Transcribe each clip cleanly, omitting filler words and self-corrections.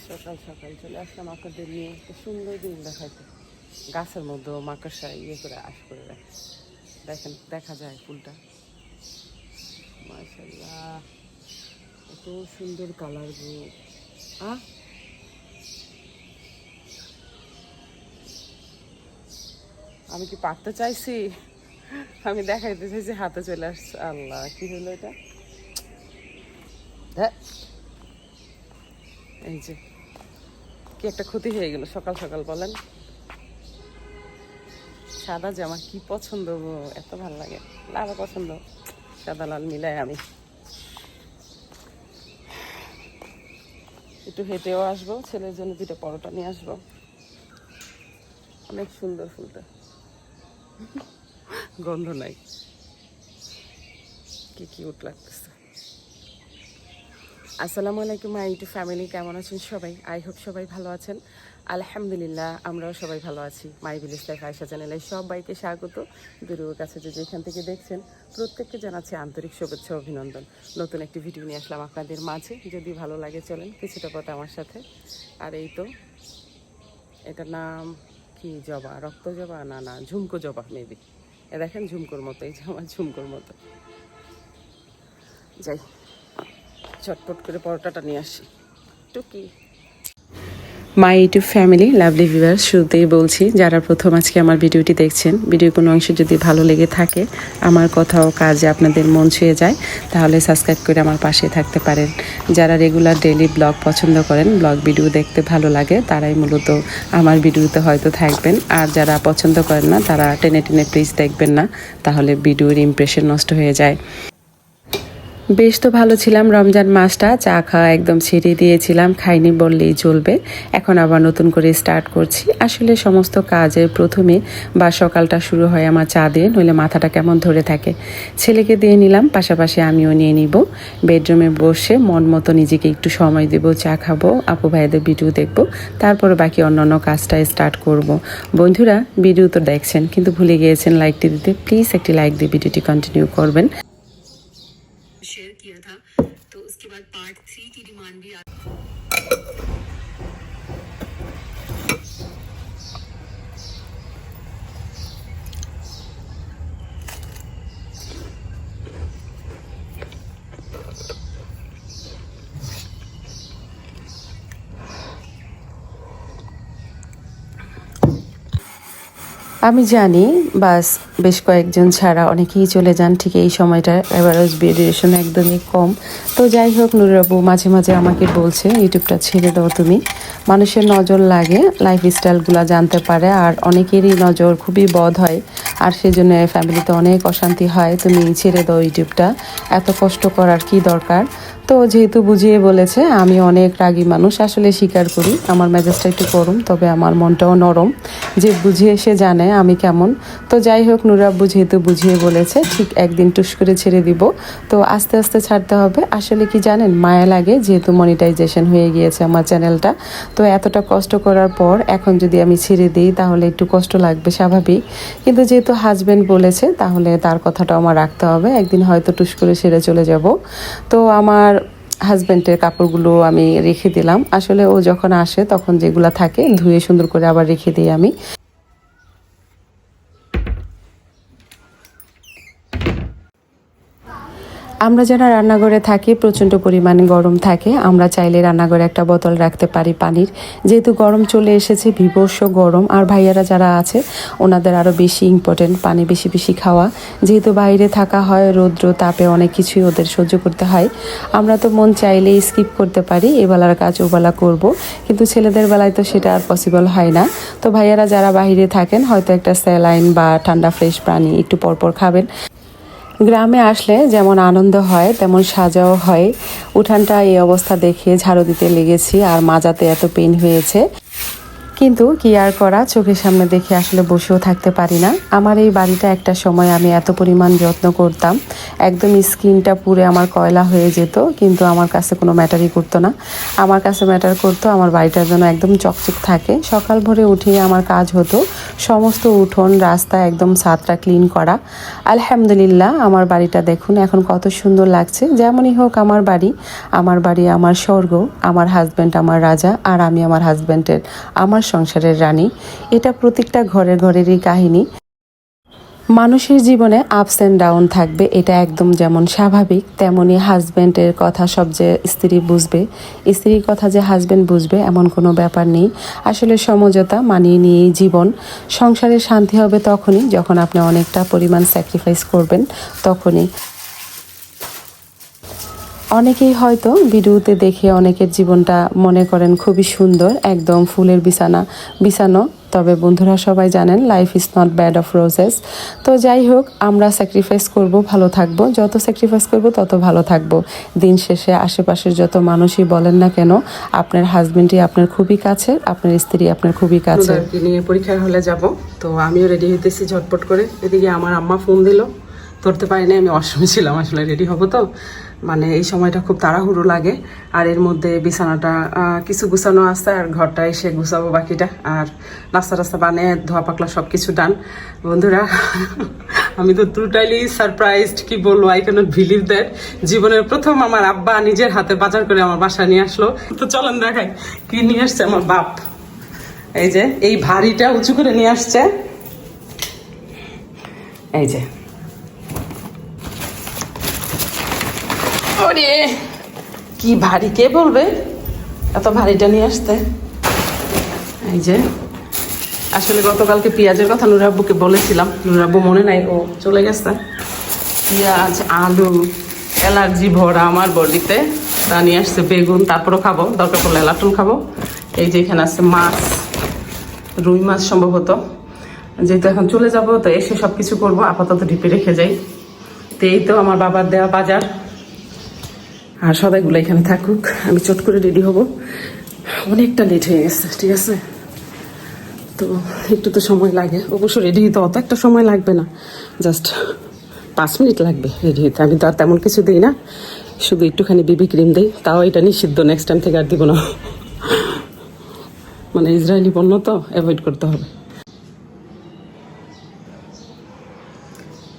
সকাল সকাল চলে আসলাম মাকড়দের নিয়ে। তো সুন্দর দিন দেখাইতে গাছের মধ্যে মাকড়সা করে আশ করে রাখে। দেখেন দেখা যায় ফুলটা, মাশাআল্লাহ এত সুন্দর কালার গো। আমি কি পারতে চাইছি, আমি দেখাইতে চাইছি হাতে চলে আসছে। আল্লাহ কি হলো এটা, এই যে কি একটা ক্ষতি হয়ে গেল সকাল সকাল বলেন। সাদা জামা কি পছন্দ গো, এত ভালো লাগে, লাল পছন্দ, সাদা লাল মিলাই আমি একটু হেঁটেও আসবো, ছেলের জন্য 2টা পরোটা নিয়ে আসবো। অনেক সুন্দর ফুলটা, গন্ধ নাই, কি কিউট লাগতেছে। আসসালামু আলাইকুম মাই ইউটিউব ফ্যামিলি, কেমন আছেন সবাই? আই হোপ সবাই ভালো আছেন। আলহামদুলিল্লাহ আমরাও সবাই ভালো আছি। মাই ভিলেজ লাইফ আয়েশা চ্যানেলে সবাইকে স্বাগত। দূরের কাছে যে যেখান থেকে দেখছেন প্রত্যেককে জানাচ্ছি আন্তরিক শুভেচ্ছা অভিনন্দন। নতুন একটি ভিডিও নিয়ে আসলাম আপনাদের মাঝে, যদি ভালো লাগে চলেন কিছুটা কথা আমার সাথে। আর এই তো এটার নাম কি, জবা, রক্ত জবা, না ঝুমকো জবা মেবি। এ দেখেন ঝুমকোর মতো, এই যে আমার ঝুমকোর মতো। যাই চটপট করে পরোটাটা নিয়ে আসি টুকি। My YouTube family lovely viewers, শুরুতেই বলছি যারা প্রথম আজকে আমার ভিডিওটি দেখছেন, ভিডিও কোনো অংশে যদি ভালো লেগে থাকে, আমার কথা ও কাজে আপনাদের মন ছুঁয়ে যায়, তাহলে সাবস্ক্রাইব করে আমার পাশে থাকতে পারেন। যারা রেগুলার ডেইলি ব্লগ পছন্দ করেন, ব্লগ ভিডিও দেখতে ভালো লাগে, তারাই মূলত আমার ভিডিওতে হয়তো থাকবেন। আর যারা পছন্দ করেন না, তারা টেনে টেনে প্লিজ দেখবেন না, তাহলে ভিডিওর ইমপ্রেশন নষ্ট হয়ে যায়। বেশ তো ভালো ছিলাম রমজান মাসটা, চা খাওয়া একদম ছেড়ে দিয়েছিলাম, খাইনি বললেই চলবে। এখন আবার নতুন করে স্টার্ট করছি। আসলে সমস্ত কাজের প্রথমে বা সকালটা শুরু হয় আমার চা দিয়ে, নইলে মাথাটা কেমন ধরে থাকে। ছেলেকে দিয়ে নিলাম, পাশাপাশি আমিও নিয়ে নিব। বেডরুমে বসে মন মতো নিজেকে একটু সময় দেব, চা খাবো, আপু ভাইদের ভিডিও দেখবো, তারপরে বাকি অন্যান্য কাজটা স্টার্ট করব। বন্ধুরা ভিডিও তো দেখছেন কিন্তু ভুলে গিয়েছেন লাইকটি দিতে, প্লিজ একটি লাইক দিয়ে ভিডিওটি কন্টিনিউ করবেন। शेयर किया था, तो उसके बाद पार्ट 3 की डिमांड भी আমি জানি বাস বেশ কয়েকজন ছাড়া অনেকেই চলে যান ঠিক এই সময়টা, অ্যাভারেজ ডিউরেশন একদমই কম। তো যাই হোক, নুরাবু মাঝে মাঝে আমাকে বলছে ইউটিউবটা ছেড়ে দাও তুমি, মানুষের নজর লাগে, লাইফ স্টাইলগুলো জানতে পারে, আর অনেকেরই নজর খুবই বদ হয়, আর সেজন্য ফ্যামিলিতে অনেক অশান্তি হয়, তুমি ছেড়ে দাও ইউটিউবটা, এত কষ্ট করার কি দরকার। তো যেহেতু বুঝিয়ে বলেছে, আমি অনেক রাগী মানুষ, আসলে স্বীকার করি আমার মেজাজটা একটু গরম, তবে আমার মনটাও নরম, যে বুঝিয়ে সে জানে আমি কেমন। তো যাই হোক, নুরাব্বু যেহেতু বুঝিয়ে বলেছে, ঠিক একদিন টুস করে ছেড়ে দিব। তো আস্তে আস্তে ছাড়তে হবে। আসলে কি জানেন, মায়া লাগে, যেহেতু মনিটাইজেশন হয়ে গিয়েছে আমার চ্যানেলটা, তো এতটা কষ্ট করার পর এখন যদি আমি ছেড়ে দিই তাহলে একটু কষ্ট লাগবে, স্বাভাবিক। কিন্তু যেহেতু হাজব্যান্ড বলেছে, তাহলে তার কথাটা আমার রাখতে হবে, একদিন হয়তো টুস করে ছেড়ে চলে যাব। তো আমার হাজব্যান্ডের কাপড়গুলো আমি রেখে দিলাম, আসলে ও যখন আসে তখন যেগুলো থাকে ধুয়ে সুন্দর করে আবার রেখে দিই আমি। আমরা যারা রান্নাঘরে থাকি প্রচণ্ড পরিমাণে গরম থাকে, আমরা চাইলে রান্নাঘরে একটা বোতল রাখতে পারি পানির, যেহেতু গরম চলে এসেছে, বিভৎস গরম। আর ভাইয়ারা যারা আছে ওনাদের আরও বেশি ইম্পর্টেন্ট পানি বেশি বেশি খাওয়া, যেহেতু বাইরে থাকা হয়, রৌদ্র তাপে অনেক কিছুই ওদের সহ্য করতে হয়। আমরা তো মন চাইলেই স্কিপ করতে পারি, এবেলার কাজ ওবেলা করব, কিন্তু ছেলেদের বেলায় তো সেটা আর পসিবল হয় না। তো ভাইয়ারা যারা বাইরে থাকেন হয়তো একটা স্যালাইন বা ঠান্ডা ফ্রেশ পানি একটু পরপর খাবেন। গ্রামে আসলে যেমন আনন্দ হয় তেমন সাজাও হয়। উঠানটা এই অবস্থা দেখে ঝাড়ু দিতে লেগেছি, আর মাজাতে এত পেইন হয়েছে। কিন্তু কি আর করা, চোখের সামনে দেখে আসলে বসেও থাকতে পারি না। আমার এই বাড়িটা একটা সময় আমি এত পরিমাণ যত্ন করতাম, একদম স্কিনটা পুরে আমার কয়লা হয়ে যেত, কিন্তু আমার কাছে কোনো ম্যাটারই করতো না। আমার কাছে ম্যাটার করতো আমার বাড়িটা যেন একদম চকচক থাকে। সকাল ভোরে উঠে আমার কাজ হতো সমস্ত উঠোন রাস্তা একদম ছাদটা ক্লিন করা। আলহামদুলিল্লাহ আমার বাড়িটা দেখুন এখন কত সুন্দর লাগছে। যেমনই হোক আমার বাড়ি আমার স্বর্গ, আমার হাজব্যান্ড আমার রাজা, আর আমি আমার হাজব্যান্ডের আমার সংসারের রানী। এটা প্রত্যেকটা ঘরেরই কাহিনী। মানুষের জীবনে আপস অ্যান্ড ডাউন থাকবে, এটা একদম যেমন স্বাভাবিক, তেমনি হাজব্যান্ডের কথা সব যে স্ত্রী বুঝবে, স্ত্রীর কথা যে হাজব্যান্ড বুঝবে এমন কোনো ব্যাপার নেই। আসলে সমঝোতা মানিয়ে নিয়েই জীবন। সংসারে শান্তি হবে তখনই যখন আপনি অনেকটা পরিমাণ স্যাক্রিফাইস করবেন, তখনই। অনেকেই হয়তো ভিডিওতে দেখে অনেকের জীবনটা মনে করেন খুবই সুন্দর, একদম ফুলের বিছানো। তবে বন্ধুরা সবাই জানেন life is not bad of roses. তো যাই হোক, আমরা স্যাক্রিফাইস করব, ভালো থাকবো। যত স্যাক্রিফাইস করব তত ভালো থাকবো। দিন শেষে আশেপাশের যত মানুষই বলেন না কেন, আপনার হাজবেন্ডই আপনার খুবই কাছে, আপনার স্ত্রী আপনার খুবই কাছে। নিয়ে পরীক্ষার হলে যাব, তো আমিও রেডি হইতেছি ঝটপট করে। এদিকে আমার আম্মা ফোন দিল, ধরতে পারিনি, আমি অসমে ছিলাম আসলে রেডি হব তো, মানে এই সময়টা খুব তাড়াহুড়ো লাগে। আর এর মধ্যে বিছানাটা কিছু গুছানো আছে, আর ঘরটা এসে গুছাবো বাকিটা, আর রাস্তা বানিয়ে ধোয়া পাকলা সব কিছু ডান। বন্ধুরা আমি তো টোটালি সারপ্রাইজড, কি বলবো, আই ক্যানট বিলিভ দ্যাট। জীবনের প্রথম আমার আব্বা নিজের হাতে বাজার করে আমার বাসায় নিয়ে আসলো। তো চলেন দেখাই কি নিয়ে আসছে আমার বাপ। এই যে এই ভারীটা উঁচু করে নিয়ে আসছে, এই যে। ওরে কি ভারী, কে বলবে এত ভারীটা নিয়ে আসতে। এই যে আসলে গতকালকে পেঁয়াজের কথা নুরাব্বুকে বলেছিলাম, নুরাব্বু মনে নাই, ও চলে গেছে। পেঁয়াজ আলু অ্যালার্জি ভরা আমার বডিতে, তা নিয়ে আসছে। বেগুন তারপরও খাবো, দরকার পড়লে এলাটুন খাবো। এই যে এখানে আছে মাছ, রুই মাছ সম্ভবত। যেহেতু এখন চলে যাবো তো এসে সব কিছু করবো, আপাতত ডিপে রেখে যাই। তো এই তো আমার বাবার দেওয়া বাজার, আর সবাইগুলো এখানে থাকুক, আমি চট করে রেডি হব। অনেকটা লেট হয়ে গেছে, ঠিক আছে, তো একটু তো সময় লাগে। অবশ্য রেডি হতে অত একটা সময় লাগবে না, জাস্ট 5 মিনিট লাগবে রেডি হতে। আমি তো আর তেমন কিছু দিই না, শুধু একটুখানি বিবি ক্রিম দিই, তাও এটা নিষিদ্ধ, নেক্সট টাইম থেকে আর দিব না। মানে ইসরায়েলি পণ্য তো অ্যাভয়েড করতে হবে।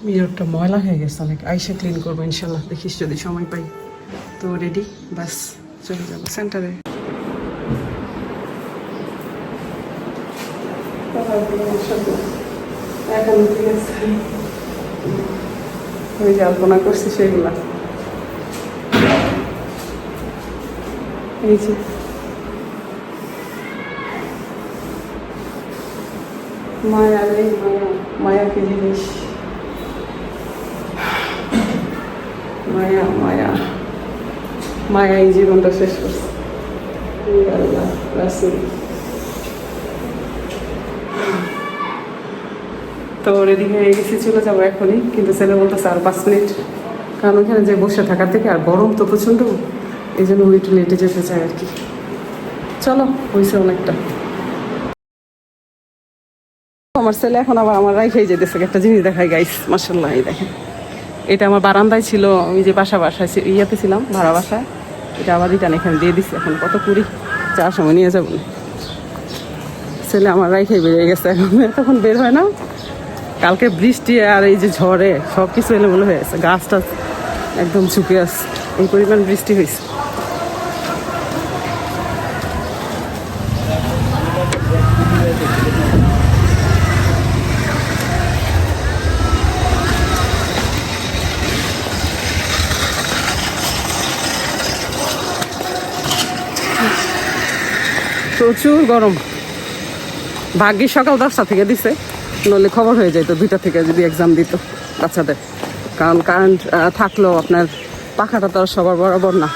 মিররটা ময়লা হয়ে গেছে অনেক, আইসা ক্লিন করবো ইনশাল্লাহ, দেখিস যদি সময় পাই। তো রেডি, বাস চলে যাবো সেন্টারে। এখন ঠিক আছে, ওই যে আলপনা করছি সেগুলা, এই যে মায়া রে মায়া, মায়া কি জিনিস, মায়া মায়া মায়া এই জীবনটা শেষ করছে। আল্লাহ রাসূল। তো রেডি হয়ে গেছি, চলে যাবো এখনই, কিন্তু ছেলে বলতেছে আর 5 মিনিট, কারণ ওখানে যে বসে থাকার থেকে, আর গরম তো প্রচণ্ড, এই জন্য ওই একটু লেটে যেতে চাই আর কি। চলো, হয়েছে অনেকটা। আমার ছেলে এখন আবার আমার রাইখাই যেতেছে। একটা জিনিস দেখাই গাইস, মাশাআল্লাহ, এই দেখেন, এটা আমার বারান্দায় ছিল, আমি যে বাসায় ইয়াতে ছিলাম ভাড়া বাসায়, এটা আবার রিটার্ন এখানে দিয়ে দিচ্ছি। এখন কত কুড়ি, যাওয়ার সময় নিয়ে যাবো। ছেলে আমার রাইখাই বেরিয়ে গেছে, এখন এতক্ষণ বের হয় না। কালকে বৃষ্টি আর এই যে ঝড়ে সব কিছু এলোমেলো হয়ে গেছে, গাছটা একদম ঝুঁকে আসছে, এই পরিমাণ বৃষ্টি হয়েছে। প্রচুর গরম, ভাগ্যে সকাল 10টা থেকে দিছে, নইলে খবর হয়ে যেত 2টা থেকে যদি এক্সাম দিত বাচ্চাদের। কারণ কারেন্ট থাকলেও আপনার পাখাটা তো আর সবার বরাবর না।